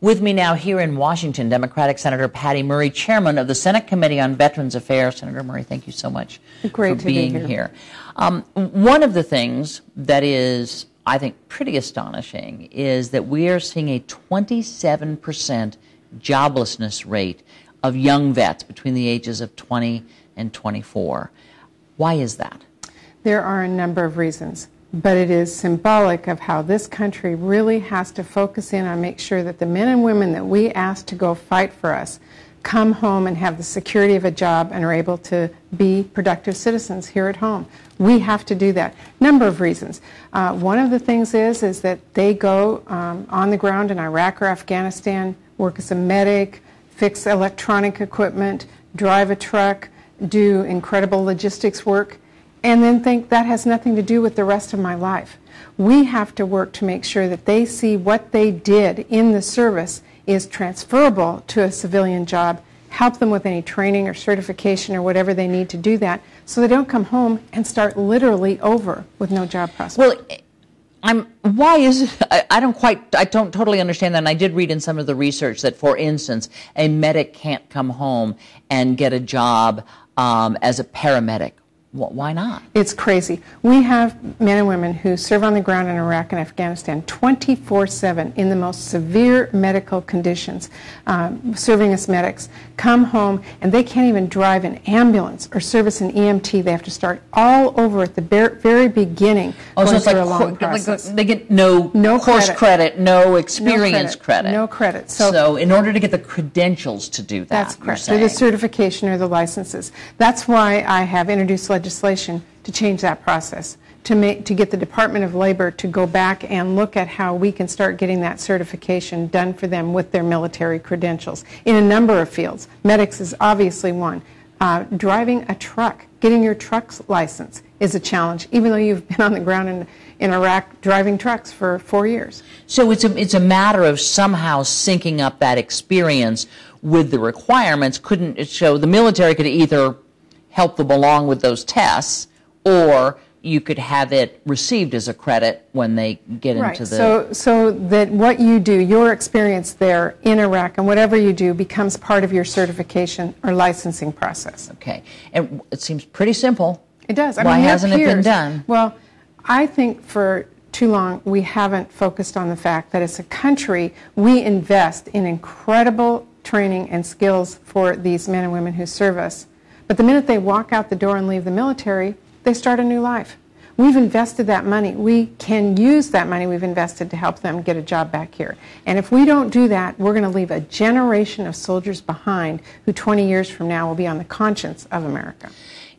With me now here in Washington, Democratic Senator Patty Murray, chairman of the Senate Committee on Veterans Affairs. Senator Murray, thank you so much for being here. One of the things that is, I think, pretty astonishing is that we are seeing a 27% joblessness rate of young vets between the ages of 20 and 24. Why is that? There are a number of reasons, but it is symbolic of how this country really has to focus in on make sure that the men and women that we ask to go fight for us come home and have the security of a job and are able to be productive citizens here at home. We have to do that. Number of reasons. One of the things is that they go on the ground in Iraq or Afghanistan, work as a medic, fix electronic equipment, drive a truck, do incredible logistics work, and then think that has nothing to do with the rest of my life. We have to work to make sure that they see what they did in the service is transferable to a civilian job, help them with any training or certification or whatever they need to do that, so they don't come home and start literally over with no job prospect. Well, why is it, I don't totally understand that, and I did read in some of the research that, for instance, a medic can't come home and get a job as a paramedic. Why not? It's crazy. We have men and women who serve on the ground in Iraq and Afghanistan 24/7 in the most severe medical conditions, serving as medics, come home, and they can't even drive an ambulance or service an EMT. They have to start all over at the very beginning. Oh, so it's like they get no course credit, no experience credit. No credit. So in order to get the credentials to do that, that's correct. Or the certification or the licenses. That's why I have introduced legislation to change that process, to get the Department of Labor to go back and look at how we can start getting that certification done for them with their military credentials in a number of fields. Medics is obviously one. Driving a truck, getting your truck's license is a challenge, even though you've been on the ground in Iraq driving trucks for 4 years. So it's a matter of somehow syncing up that experience with the requirements. Couldn't it show the military could either help them along with those tests, or you could have it received as a credit when they get into the... So that what you do, your experience there in Iraq and whatever you do becomes part of your certification or licensing process. Okay. And it seems pretty simple. It does. Why hasn't it been done? Well, I think for too long we haven't focused on the fact that as a country we invest in incredible training and skills for these men and women who serve us. But the minute they walk out the door and leave the military, they start a new life. We've invested that money. We can use that money we've invested to help them get a job back here. And if we don't do that, we're going to leave a generation of soldiers behind who 20 years from now will be on the conscience of America.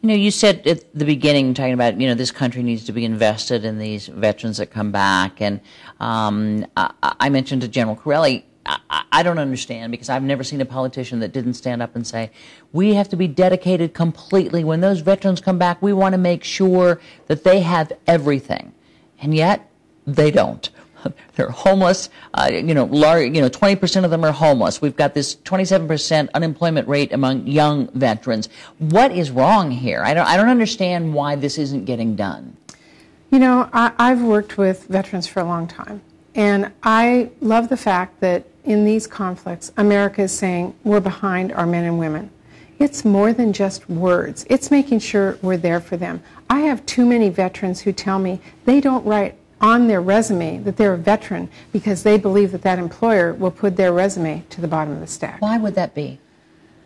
You know, you said at the beginning, talking about, this country needs to be invested in these veterans that come back. And I mentioned to General Corelli, I don't understand, because I've never seen a politician that didn't stand up and say, we have to be dedicated completely. When those veterans come back, we want to make sure that they have everything. And yet, they don't. They're homeless. 20% of them are homeless. We've got this 27% unemployment rate among young veterans. What is wrong here? I don't understand why this isn't getting done. I've worked with veterans for a long time. And I love the fact that in these conflicts, America is saying we're behind our men and women. It's more than just words. It's making sure we're there for them. I have too many veterans who tell me they don't write on their resume that they're a veteran because they believe that employer will put their resume to the bottom of the stack. Why would that be?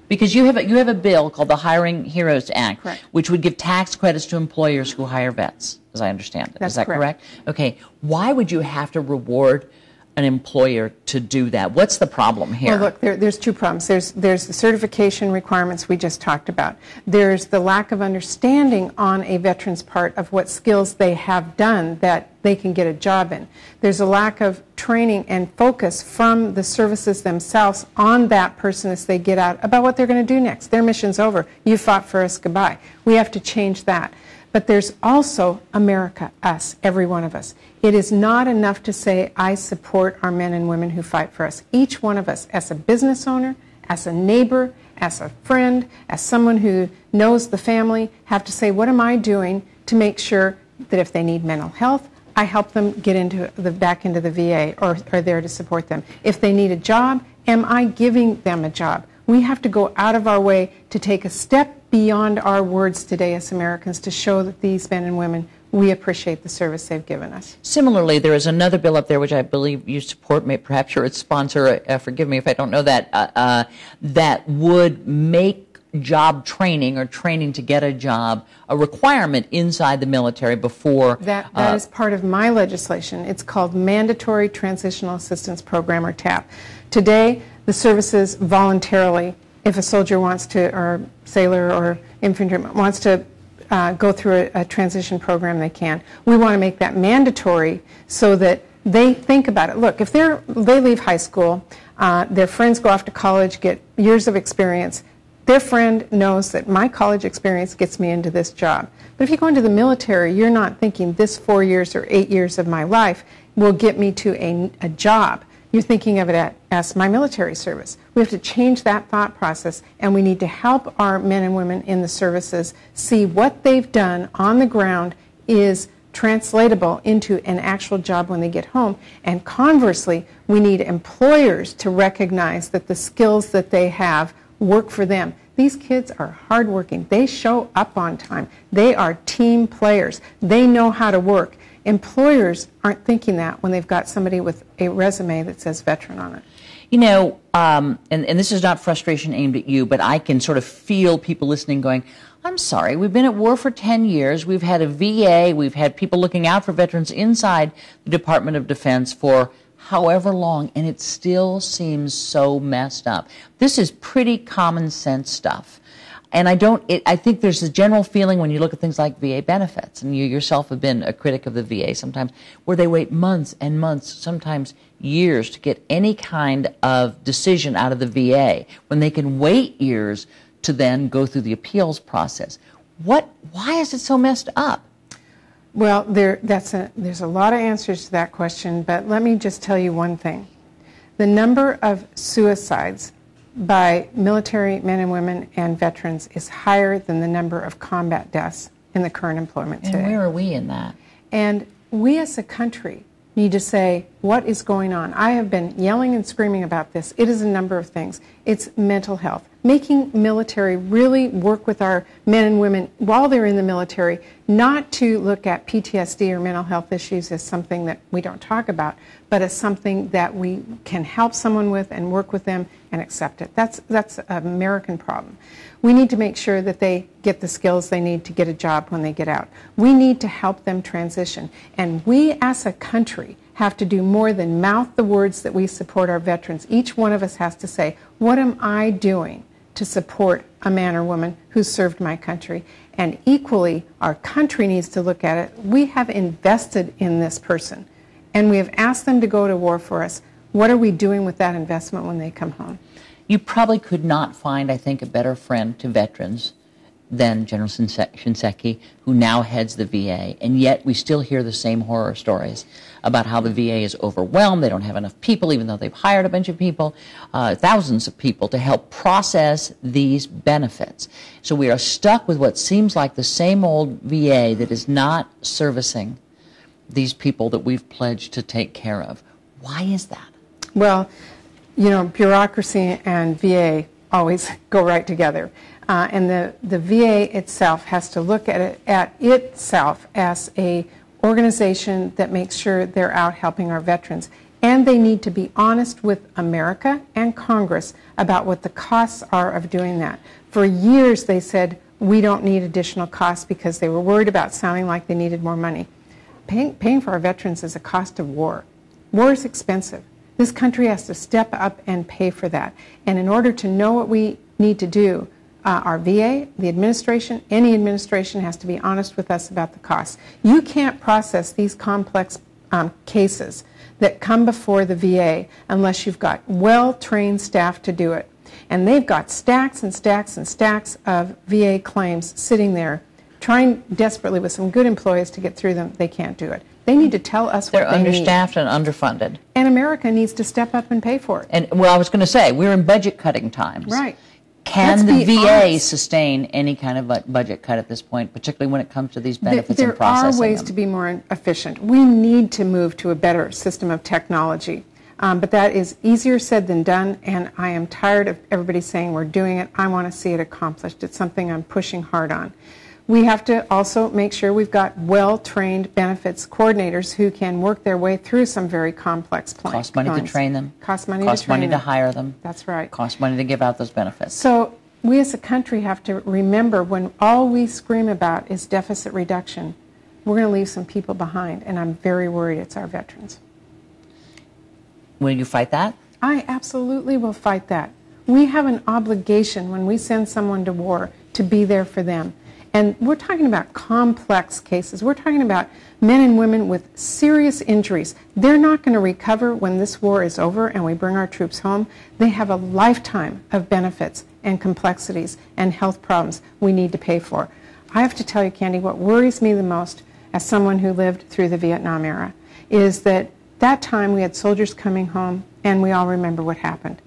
Because you have a bill called the Hiring Heroes Act, correct, which would give tax credits to employers who hire vets, as I understand it. That's Is that correct? Okay. Why would you have to reward an employer to do that? What's the problem here? Well, look, there's two problems. There's the certification requirements we just talked about. There's the lack of understanding on a veteran's part of what skills they have done that they can get a job in. There's a lack of training and focus from the services themselves on that person as they get out about what they're going to do next. Their mission's over. You fought for us, goodbye. We have to change that. But there's also America, us, every one of us. It is not enough to say, I support our men and women who fight for us. Each one of us, as a business owner, as a neighbor, as a friend, as someone who knows the family, have to say, what am I doing to make sure that if they need mental health, I help them get back into the VA or are there to support them. If they need a job, am I giving them a job? We have to go out of our way to take a step beyond our words today as Americans to show that these men and women, we appreciate the service they've given us. Similarly, there is another bill up there which I believe you support, perhaps you're its sponsor, forgive me if I don't know that, that would make job training or training to get a job a requirement inside the military before. That is part of my legislation. It's called Mandatory Transitional Assistance Program, or TAP. Today, the services voluntarily, if a soldier wants to, or sailor or infantryman wants to go through a transition program, they can. We want to make that mandatory so that they think about it. Look, if they leave high school, their friends go off to college, get years of experience, their friend knows that my college experience gets me into this job. But if you go into the military, you're not thinking this 4 years or 8 years of my life will get me to a job. You're thinking of it as my military service. We have to change that thought process, and we need to help our men and women in the services see what they've done on the ground is translatable into an actual job when they get home. And conversely, we need employers to recognize that the skills that they have work for them. These kids are hardworking. They show up on time. They are team players. They know how to work. Employers aren't thinking that when they've got somebody with a resume that says veteran on it. You know, and this is not frustration aimed at you, but I can sort of feel people listening going, I'm sorry, we've been at war for 10 years. We've had a VA. We've had people looking out for veterans inside the Department of Defense for however long, and it still seems so messed up. This is pretty common sense stuff. And I think there's a general feeling when you look at things like VA benefits, and you yourself have been a critic of the VA sometimes, where they wait months and months, sometimes years, to get any kind of decision out of the VA, when they can wait years to then go through the appeals process. Why is it so messed up? Well, there's a lot of answers to that question, but let me just tell you one thing. The number of suicides by military men and women and veterans is higher than the number of combat deaths in the current employment today. And where are we in that? And we as a country need to say, what is going on? I have been yelling and screaming about this. It is a number of things. It's mental health. Making military really work with our men and women while they're in the military, not to look at PTSD or mental health issues as something that we don't talk about, but as something that we can help someone with and work with them and accept it. That's an American problem. We need to make sure that they get the skills they need to get a job when they get out. We need to help them transition. And we as a country have to do more than mouth the words that we support our veterans. Each one of us has to say, what am I doing to support a man or woman who served my country? And equally, our country needs to look at it. We have invested in this person, and we have asked them to go to war for us. What are we doing with that investment when they come home? You probably could not find, I think, a better friend to veterans than General Shinseki, who now heads the VA, and yet we still hear the same horror stories about how the VA is overwhelmed. They don't have enough people, even though they've hired a bunch of people, thousands of people, to help process these benefits. So we are stuck with what seems like the same old VA that is not servicing these people that we've pledged to take care of. Why is that? Well, you know, bureaucracy and VA always go right together. And the VA itself has to look at itself as a organization that makes sure they're out helping our veterans. And they need to be honest with America and Congress about what the costs are of doing that. For years they said, we don't need additional costs because they were worried about sounding like they needed more money. Paying for our veterans is a cost of war. War is expensive. This country has to step up and pay for that. And in order to know what we need to do, our VA, the administration, any administration has to be honest with us about the costs. You can't process these complex cases that come before the VA unless you've got well-trained staff to do it. And they've got stacks and stacks and stacks of VA claims sitting there trying desperately with some good employees to get through them. They can't do it. They need to tell us what they need. They're understaffed and underfunded. And America needs to step up and pay for it. And, well, I was going to say, we're in budget cutting times. Right. Can let's the be VA honest. sustain any kind of budget cut at this point, particularly when it comes to these benefits There and processing are ways them? to be more efficient. We need to move to a better system of technology. But that is easier said than done, and I am tired of everybody saying we're doing it. I want to see it accomplished. It's something I'm pushing hard on. We have to also make sure we've got well-trained benefits coordinators who can work their way through some very complex plans. Cost money to train them. Cost money Cost to train money them. to hire them. That's right. Cost money to give out those benefits. So we as a country have to remember when all we scream about is deficit reduction, we're going to leave some people behind, and I'm very worried it's our veterans. Will you fight that? I absolutely will fight that. We have an obligation when we send someone to war to be there for them. And we're talking about complex cases. We're talking about men and women with serious injuries. They're not going to recover when this war is over and we bring our troops home. They have a lifetime of benefits and complexities and health problems we need to pay for. I have to tell you, Candy, what worries me the most as someone who lived through the Vietnam era is that time we had soldiers coming home and we all remember what happened.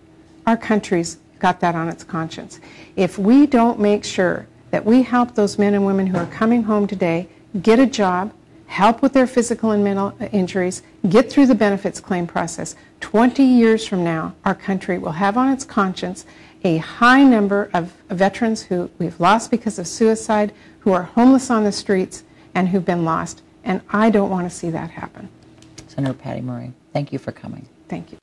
Our country's got that on its conscience. If we don't make sure that we help those men and women who are coming home today get a job, help with their physical and mental injuries, get through the benefits claim process, 20 years from now, our country will have on its conscience a high number of veterans who we've lost because of suicide, who are homeless on the streets, and who've been lost. And I don't want to see that happen. Senator Patty Murray, thank you for coming. Thank you.